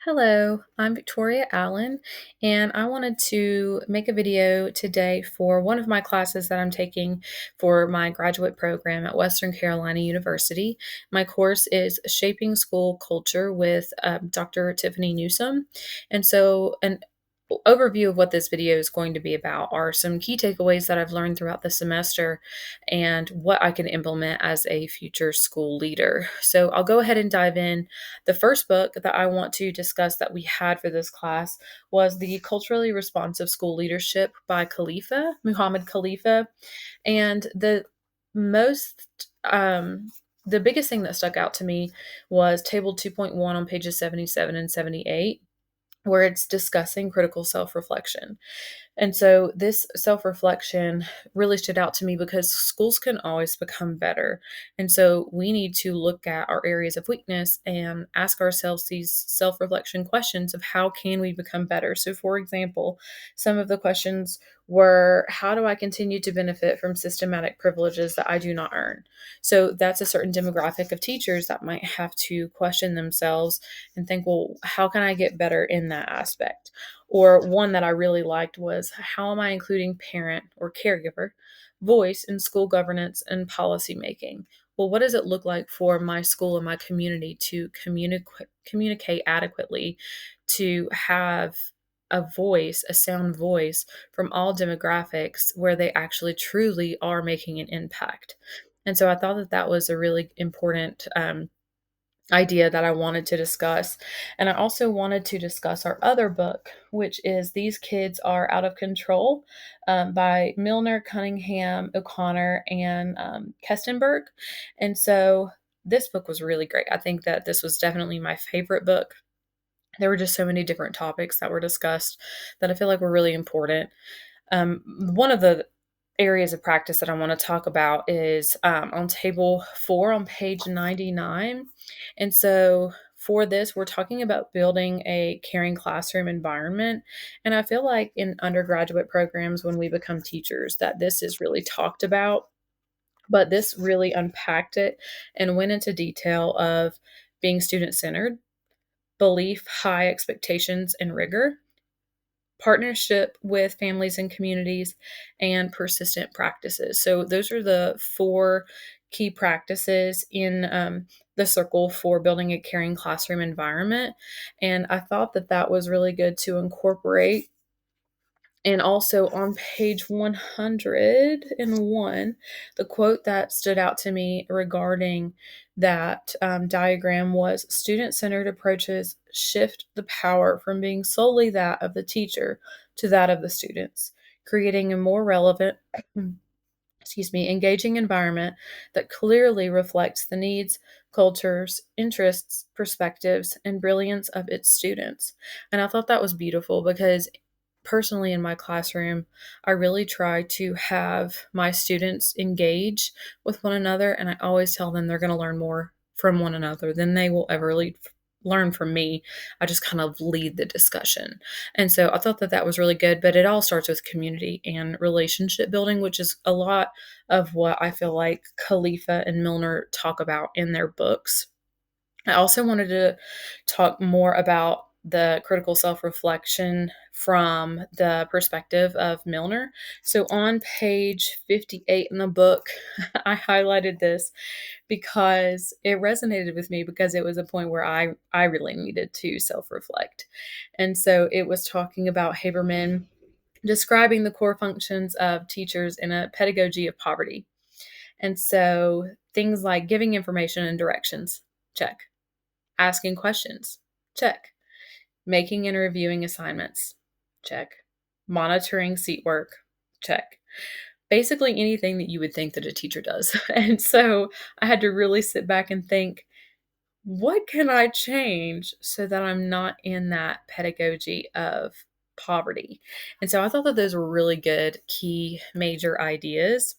Hello, I'm Victoria Allen, and I wanted to make a video today for one of my classes that I'm taking for my graduate program at Western Carolina University. My course is Shaping School Culture with Dr. Tiffany Newsome. An overview of what this video is going to be about are some key takeaways that I've learned throughout the semester and what I can implement as a future school leader. So I'll go ahead and dive in. The first book that I want to discuss that we had for this class was The Culturally Responsive School Leadership by Muhammad Khalifa. And most, the biggest thing that stuck out to me was Table 2.1 on pages 77 and 78, where it's discussing critical self reflection. And so this self reflection really stood out to me because schools can always become better. And so we need to look at our areas of weakness and ask ourselves these self reflection questions of how can we become better. So, for example, some of the questions were, how do I continue to benefit from systematic privileges that I do not earn? So that's a certain demographic of teachers that might have to question themselves and think, well, how can I get better in that aspect? Or one that I really liked was, how am I including parent or caregiver voice in school governance and policy making? Well, what does it look like for my school and my community to communicate adequately, to have a sound voice from all demographics where they actually truly are making an impact? And so I thought that that was a really important idea that I wanted to discuss. And I also wanted to discuss our other book, which is These Kids Are Out of Control, by Milner, Cunningham, O'Connor, and Kestenberg. And so this book was really great. I think that this was definitely my favorite book. There were just so many different topics that were discussed that I feel like were really important. One of the areas of practice that I want to talk about is on table 4 on page 99. And so for this, we're talking about building a caring classroom environment. And I feel like in undergraduate programs, when we become teachers, that this is really talked about. But this really unpacked it and went into detail of being student centered, belief, high expectations, and rigor, partnership with families and communities, and persistent practices. So, those are the four key practices in the circle for building a caring classroom environment. And I thought that that was really good to incorporate. And also on page 101, the quote that stood out to me regarding that diagram was, student centered approaches shift the power from being solely that of the teacher to that of the students, creating a more relevant, engaging environment that clearly reflects the needs, cultures, interests, perspectives, and brilliance of its students. And I thought that was beautiful because personally in my classroom, I really try to have my students engage with one another, and I always tell them they're going to learn more from one another than they will ever learn from me. I just kind of lead the discussion. And so I thought that that was really good, but it all starts with community and relationship building, which is a lot of what I feel like Khalifa and Milner talk about in their books. I also wanted to talk more about the critical self reflection from the perspective of Milner. So on page 58 in the book, I highlighted this because it resonated with me because it was a point where I really needed to self reflect. And so it was talking about Haberman describing the core functions of teachers in a pedagogy of poverty. And so things like giving information and directions, check. Asking questions, check. Making and reviewing assignments, check. Monitoring seat work, check. Basically anything that you would think that a teacher does. And so I had to really sit back and think, what can I change so that I'm not in that pedagogy of poverty? And so I thought that those were really good, key, major ideas.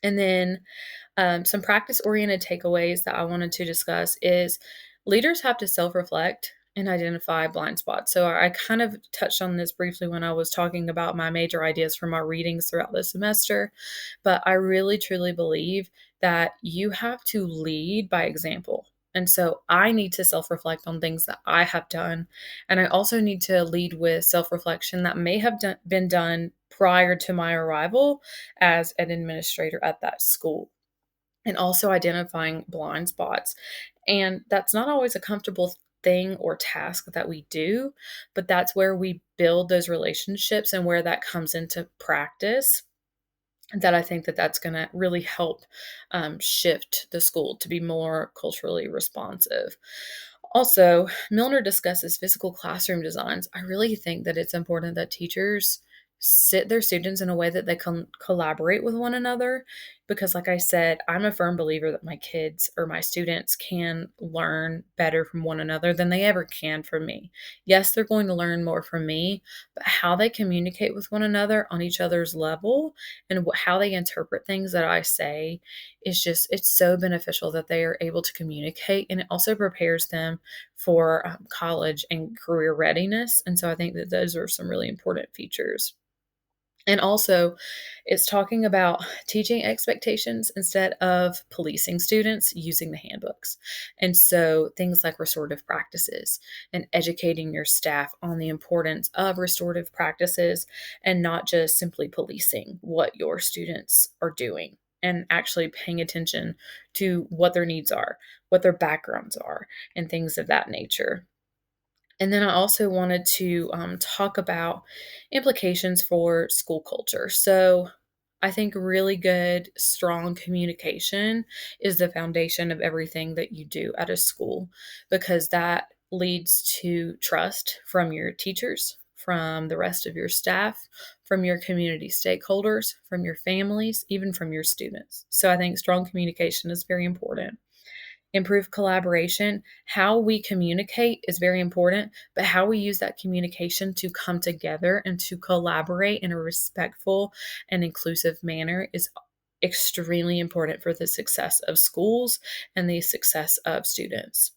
And then some practice oriented takeaways that I wanted to discuss is leaders have to self reflect and identify blind spots. So I kind of touched on this briefly when I was talking about my major ideas from our readings throughout the semester, but I really truly believe that you have to lead by example. And so I need to self reflect on things that I have done. And I also need to lead with self reflection that may have been done prior to my arrival as an administrator at that school, and also identifying blind spots. And that's not always a comfortable thing or task that we do, but that's where we build those relationships and where that comes into practice, that I think that that's going to really help shift the school to be more culturally responsive. Also, Milner discusses physical classroom designs. I really think that it's important that teachers sit their students in a way that they can collaborate with one another, because like I said, I'm a firm believer that my kids or my students can learn better from one another than they ever can from me. Yes, they're going to learn more from me, but how they communicate with one another on each other's level and how they interpret things that I say is just, it's so beneficial that they are able to communicate, and it also prepares them for college and career readiness. And so I think that those are some really important features. And also, it's talking about teaching expectations instead of policing students using the handbooks. And so, things like restorative practices and educating your staff on the importance of restorative practices, and not just simply policing what your students are doing, and actually paying attention to what their needs are, what their backgrounds are, and things of that nature. And then I also wanted to talk about implications for school culture. So I think really good, strong communication is the foundation of everything that you do at a school, because that leads to trust from your teachers, from the rest of your staff, from your community stakeholders, from your families, even from your students. So I think strong communication is very important. Improve collaboration. How we communicate is very important, but how we use that communication to come together and to collaborate in a respectful and inclusive manner is extremely important for the success of schools and the success of students,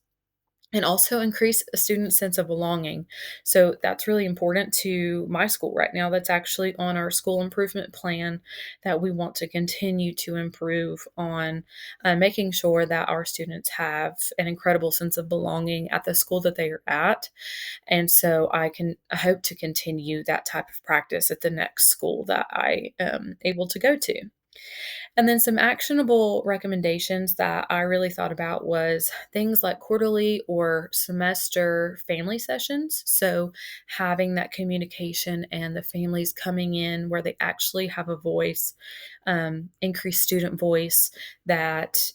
and also increase a student's sense of belonging. So that's really important to my school right now. That's actually on our school improvement plan, that we want to continue to improve on, making sure that our students have an incredible sense of belonging at the school that they are at. And so I hope to continue that type of practice at the next school that I am able to go to. And then some actionable recommendations that I really thought about was things like quarterly or semester family sessions. So having that communication and the families coming in where they actually have a voice, increased student voice, that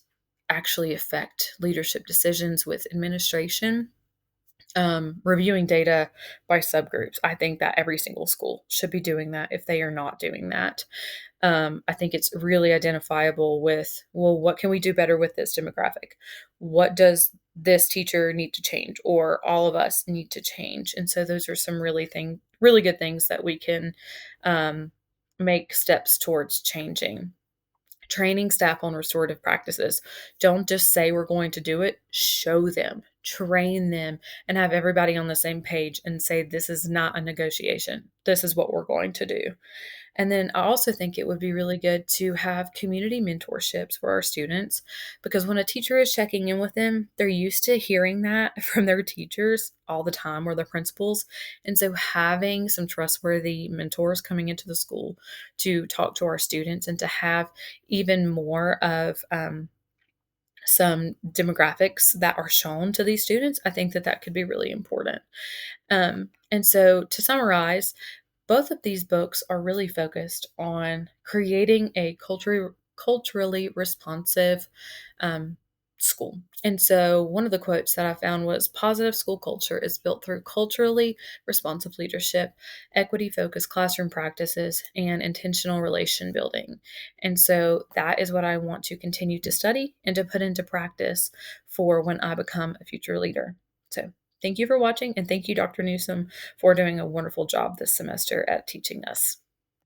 actually affect leadership decisions with administration. Reviewing data by subgroups. I think that every single school should be doing that if they are not doing that. I think it's really identifiable with, well, what can we do better with this demographic? What does this teacher need to change, or all of us need to change? And so those are some really good things that we can um, make steps towards changing. Training staff on restorative practices. Don't just say we're going to do it, show them, train them, and have everybody on the same page and say, this is not a negotiation. This is what we're going to do. And then I also think it would be really good to have community mentorships for our students, because when a teacher is checking in with them, they're used to hearing that from their teachers all the time, or their principals. And so having some trustworthy mentors coming into the school to talk to our students and to have even more of some demographics that are shown to these students, I think that that could be really important. And so to summarize, both of these books are really focused on creating a culturally responsive um, school. And so one of the quotes that I found was, positive school culture is built through culturally responsive leadership, equity focused classroom practices, and intentional relation building. And so that is what I want to continue to study and to put into practice for when I become a future leader. So thank you for watching, and thank you, Dr. Newsom, for doing a wonderful job this semester at teaching us.